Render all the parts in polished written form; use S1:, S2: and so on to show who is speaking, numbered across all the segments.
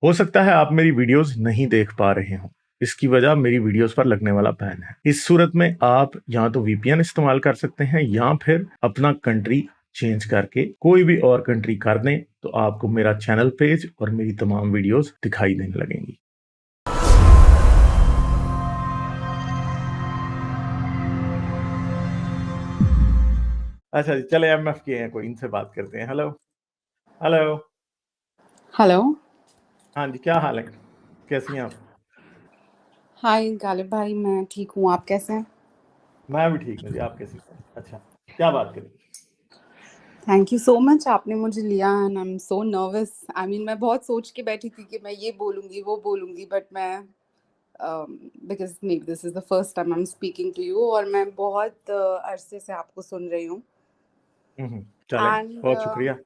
S1: हो सकता है आप मेरी वीडियोस नहीं देख पा रहे हों। इसकी वजह मेरी वीडियोस पर लगने वाला बैन है। इस सूरत में आप या तो वीपीएन इस्तेमाल कर सकते हैं या फिर अपना कंट्री चेंज करके कोई भी और कंट्री कर दें, तो आपको मेरा चैनल पेज और मेरी तमाम वीडियोस दिखाई देने लगेंगी। अच्छा जी, चले एमएफ के हैं कोई, इनसे बात करते हैं। Hello hello.
S2: हेलो।
S1: हाँ जी, क्या हाल है, कैसी हैं आप?
S2: हाय गालिब भाई, मैं ठीक हूँ, आप कैसे हैं?
S1: मैं भी ठीक हूँ जी, आप कैसी हैं? अच्छा, क्या बात करें?
S2: थैंक यू सो मच, आपने मुझे लिया and I am so nervous. I mean मैं बहुत सोच के बैठी थी कि मैं ये बोलूँगी वो बोलूँगी, बट मैं because maybe this is the first time I am speaking to you और मैं बहुत अरसे से आपको सुन रही हूँ
S1: चलें,
S2: एंड
S1: बहुत शुक्रिया।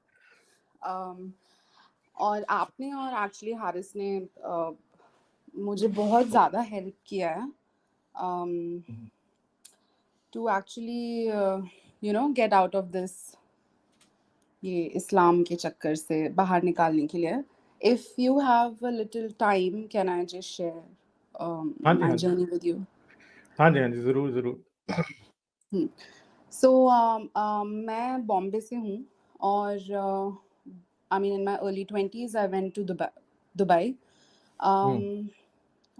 S2: और आपने और एक्चुअली हारिस ने मुझे बहुत ज़्यादा हेल्प किया है to actually get out of this, ये इस्लाम के चक्कर से बाहर निकालने के लिए। If you have a little time, can I just share
S1: हाँ जी,
S2: माय
S1: हाँ जी।
S2: Journey with you?
S1: हाँ जी, हाँ जी, ज़रूर, ज़रूर।
S2: सो मैं बॉम्बे से हूँ और I mean in my early 20s I went to Dubai.
S1: Hmm,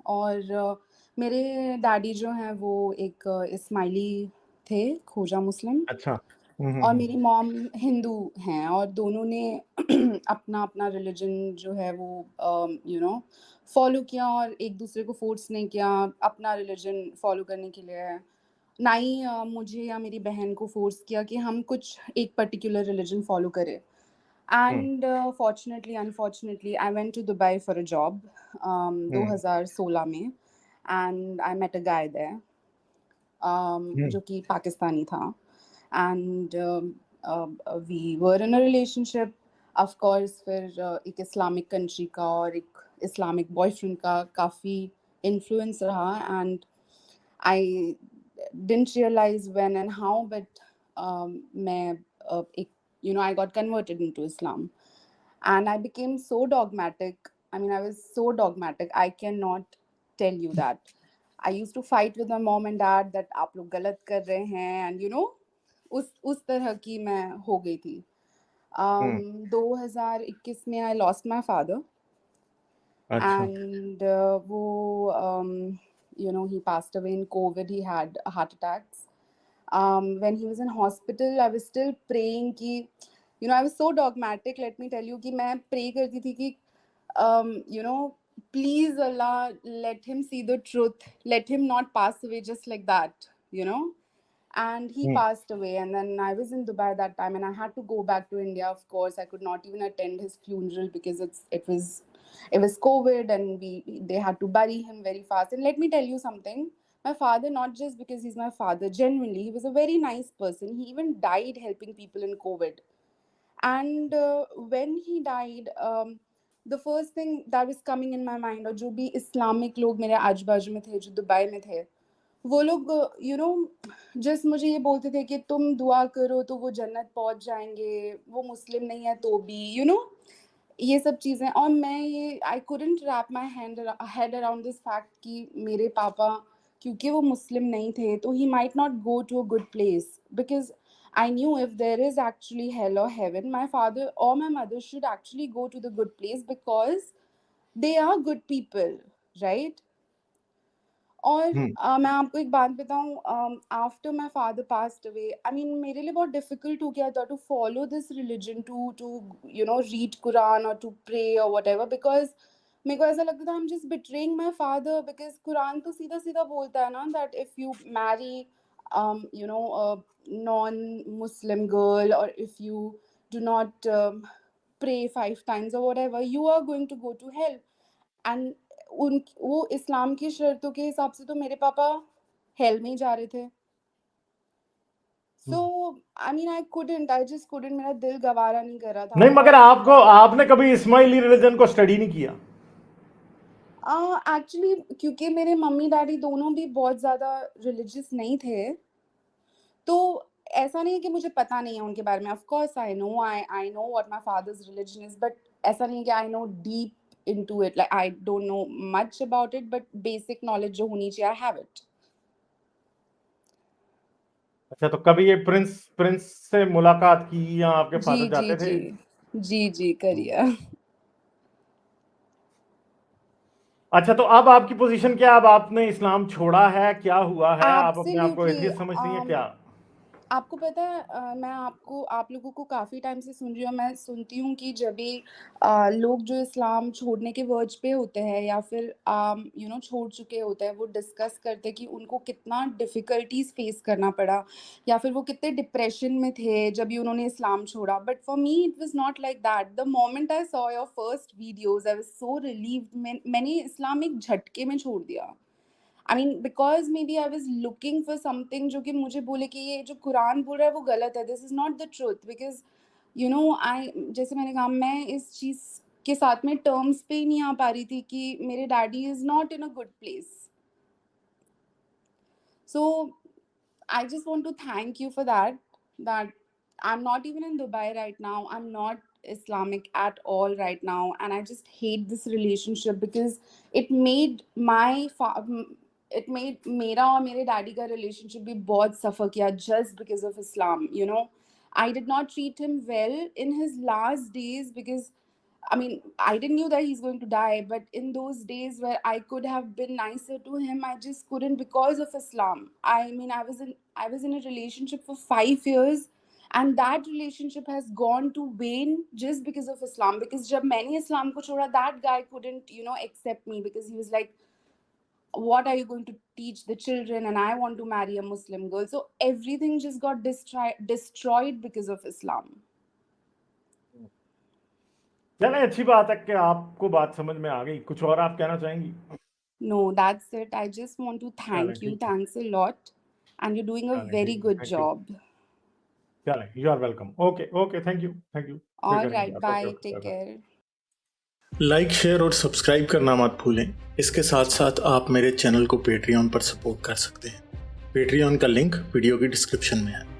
S2: और मेरे डैडी जो हैं वो एक इस्माइली थे, खोजा मुस्लिम,
S1: अच्छा।
S2: और मेरी मॉम हिंदू हैं, और दोनों ने अपना अपना रिलीजन जो है वो फॉलो किया और एक दूसरे को फोर्स नहीं किया अपना रिलीजन फॉलो करने के लिए। ना ही मुझे या मेरी बहन को फोर्स किया कि हम कुछ एक पर्टिकुलर रिलीजन फॉलो करें।
S1: Hmm,
S2: and fortunately unfortunately I went to Dubai for a job
S1: hmm,
S2: 2016 में, and I met a guy there
S1: hmm,
S2: जो कि पाकिस्तानी था, and we were in a relationship. Of course फिर एक इस्लामिक कंट्री का और एक इस्लामिक बॉयफ्रेंड का काफ़ी इन्फ्लुएंस रहा, and I didn't realize when and how, but मैं एक I got converted into Islam, and I became so dogmatic. I mean, I was so dogmatic. I cannot tell you that. I used to fight with my mom and dad that आप लोग गलत कर रहे हैं, and उस तरह की मैं हो गई थी।
S1: हुँ।
S2: 2021 में I lost my father,
S1: अच्छा,
S2: and वो he passed away in COVID. He had heart attacks. When he was in hospital, I was still praying कि I was so dogmatic. Let me tell you कि मैं pray करती थी कि please Allah, let him see the truth. Let him not pass away just like that. And he
S1: hmm,
S2: passed away, and then I was in Dubai that time, and I had to go back to India. Of course, I could not even attend his funeral because it was COVID, and they had to bury him very fast. And let me tell you something, my father, not just because he's my father, genuinely he was a very nice person. He even died helping people in COVID. And when he died, the first thing that was coming in my mind, और जो भी Islamic लोग मेरे आजू बाजू में थे जो दुबई में थे, वो लोग जस्ट मुझे ये बोलते थे कि तुम दुआ करो तो वो जन्नत पहुंच जाएंगे, वो मुस्लिम नहीं है तो भी ये सब चीज़ें। और मैं ये आई couldn't wrap my head around this fact कि मेरे पापा क्योंकि वो मुस्लिम नहीं थे तो he might not go to a good place, because I knew if there is actually hell or heaven, my father or my mother should actually go to the good place because they are good people, right? और
S1: हुँ,
S2: मैं आपको एक बात बताऊँ, after my father passed away, I mean मेरे लिए बहुत difficult हो गया था to follow this religion, to to read Quran और टू प्रे और व्हाटएवर, बिकॉज़ मेरे को ऐसा लगता था I am just betraying my father, because Quran तो सीधा-सीधा बोलता है ना that if you marry a non Muslim girl, और if you do not pray 5 times or whatever, you are going to go to hell. And उन वो इस्लाम की शर्तों के हिसाब से तो मेरे पापा हेल में ही जा रहे थे।
S1: हुँ।
S2: सो आई जस्ट कुडंट, मेरा दिल गवारा नहीं कर रहा था।
S1: नहीं,
S2: आई
S1: मगर
S2: थॉट
S1: आपने कभी इस्माइली रिलीजन को स्टडी नहीं किया?
S2: एक्चुअली क्योंकि मेरे मम्मी डैडी दोनों भी बहुत ज़्यादा रिलीजियस नहीं थे, तो ऐसा नहीं है कि मुझे पता नहीं है उनके बारे में। Of course I know what my father's religion is, but ऐसा नहीं है कि I know deep into it. Like, I don't know much about it, but basic knowledge jo honi chahiye, I have it.
S1: अच्छा, तो कभी ये Prince Prince से मुलाकात की या आपके
S2: जी
S1: फादर
S2: जी
S1: जाते थे?
S2: जी करिए।
S1: अच्छा, तो अब आपकी पोजीशन क्या है? अब आपने इस्लाम छोड़ा है, क्या हुआ है? आप अपने आप को
S2: Absolutely.
S1: एथियस्ट समझती हैं क्या?
S2: आपको पता है, मैं आप लोगों को काफ़ी टाइम से सुन रही हूँ, मैं सुनती हूँ कि जब भी लोग जो इस्लाम छोड़ने के वर्ज पे होते हैं या फिर छोड़ चुके होते हैं, वो डिस्कस करते हैं कि उनको कितना डिफ़िकल्टीज़ फेस करना पड़ा या फिर वो कितने डिप्रेशन में थे जब भी उन्होंने इस्लाम छोड़ा। But for me it was not like that. The moment I saw your first videos I was so relieved. मैंने इस्लाम एक झटके में छोड़ दिया। I mean because maybe I was looking for something जो कि मुझे बोले कि ये जो कुरान बोल रहा है वो गलत है, this is not the truth. Because I, जैसे मैंने कहा, मैं इस चीज़ के साथ में टर्म्स पे ही नहीं आ पा रही थी कि मेरे daddy is not in a good place. So I just want to thank you for that. That I'm not even in Dubai right now. I'm not Islamic at all right now, and I just hate this relationship because it made it made मेरा और मेरे daddy का relationship भी बहुत suffer किया just because of Islam. I did not treat him well in his last days because I mean, I didn't knew that he's going to die, but in those days where I could have been nicer to him, I just couldn't because of Islam. I mean, I was in a relationship for 5 years, and that relationship has gone to wane just because of Islam. Because jab maine Islam ko choda, that guy couldn't, accept me because he was like, "What are you going to teach the children?" And I want to marry a Muslim girl. So everything just got destroyed because of Islam.
S1: चलें, अच्छी बात है कि आपको बात समझ में आ गई। कुछ और आप कहना चाहेंगी?
S2: No, that's it. I just want to
S1: चलें,
S2: thank you.
S1: ठीक है।
S2: Thanks a lot. And you're doing a
S1: चलें,
S2: very
S1: ठीक है।
S2: good
S1: thank you.
S2: job.
S1: चलें, you are welcome. Okay, okay, thank you, thank you. फिर
S2: All
S1: करेंगे
S2: right.
S1: बात। Okay,
S2: Bye.
S1: Okay,
S2: Take
S1: bye bye.
S2: care.
S1: Like, share और subscribe करना मत भूलें। इसके साथ साथ आप मेरे चैनल को पेट्रियन पर सपोर्ट कर सकते हैं। पेट्रियन का लिंक वीडियो की डिस्क्रिप्शन में है।